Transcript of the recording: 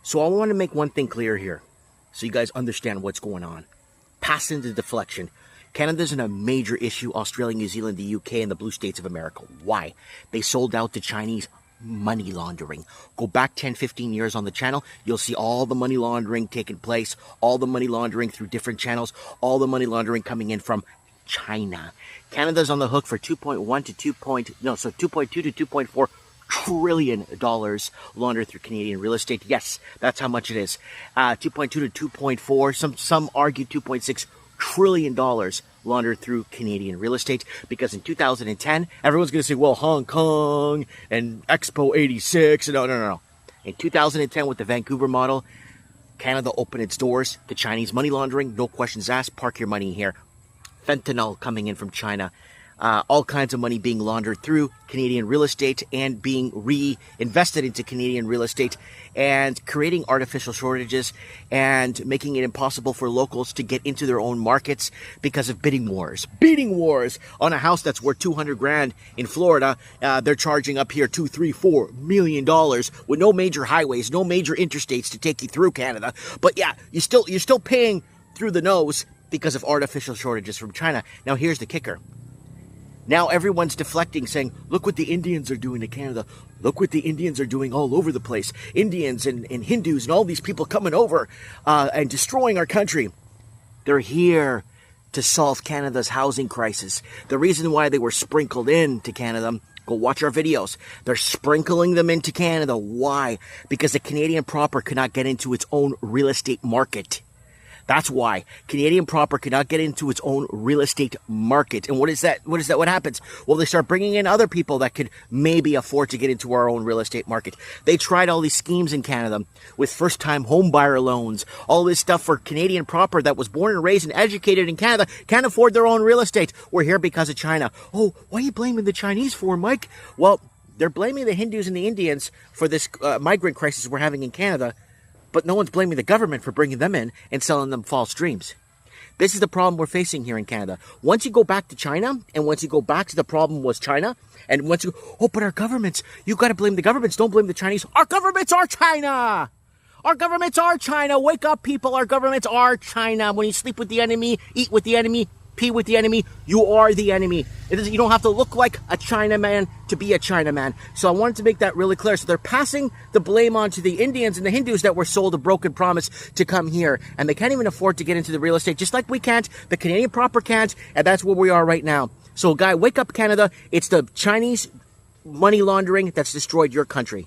So I want to make one thing clear here so you guys understand what's going on. Passing the deflection. Canada's in a major issue. Australia, New Zealand, the UK, and the blue states of America. Why? They sold out to Chinese money laundering. Go back 10, 15 years on the channel. You'll see all the money laundering taking place. All the money laundering through different channels. All the money laundering coming in from China. Canada's on the hook for 2.1 to 2.2 to 2.4 trillion dollars laundered through Canadian real estate. Yes, that's how much it is. 2.2 to 2.4. Some argue 2.6 trillion dollars laundered through Canadian real estate, because in 2010 everyone's going to say, well, Hong Kong and Expo 86. No. In 2010, with the Vancouver model, Canada opened its doors to Chinese money laundering. No questions asked. Park your money here. Fentanyl coming in from China. All kinds of money being laundered through Canadian real estate and being reinvested into Canadian real estate, and creating artificial shortages and making it impossible for locals to get into their own markets because of bidding wars. Bidding wars on a house that's worth 200 grand in Florida. They're charging up here $2, $3, $4 million with no major highways, no major interstates to take you through Canada. But yeah, you're still paying through the nose because of artificial shortages from China. Now here's the kicker. Now everyone's deflecting, saying, look what the Indians are doing to Canada. Look what the Indians are doing all over the place. Indians and Hindus and all these people coming over and destroying our country. They're here to solve Canada's housing crisis. The reason why they were sprinkled into Canada, go watch our videos. They're sprinkling them into Canada. Why? Because the Canadian proper could not get into its own real estate market. That's why. Canadian proper cannot get into its own real estate market. And what is that? What happens? Well, they start bringing in other people that could maybe afford to get into our own real estate market. They tried all these schemes in Canada with first-time home buyer loans, all this stuff for Canadian proper that was born and raised and educated in Canada, can't afford their own real estate. We're here because of China. Oh, why are you blaming the Chinese for, Mike? Well, they're blaming the Hindus and the Indians for this migrant crisis we're having in Canada. But no one's blaming the government for bringing them in and selling them false dreams. This is the problem we're facing here in Canada. Once you go back to China, and once you go back to the problem was China, and once you, oh, but our governments, you got to blame the governments, don't blame the Chinese. Our governments are China! Our governments are China! Wake up, people, our governments are China. When you sleep with the enemy, eat with the enemy, pee with the enemy, you are the enemy. You don't have to look like a Chinaman to be a Chinaman. So I wanted to make that really clear. So they're passing the blame on to the Indians and the Hindus that were sold a broken promise to come here. And they can't even afford to get into the real estate, just like we can't. The Canadian proper can't. And that's where we are right now. So, guy, wake up, Canada. It's the Chinese money laundering that's destroyed your country.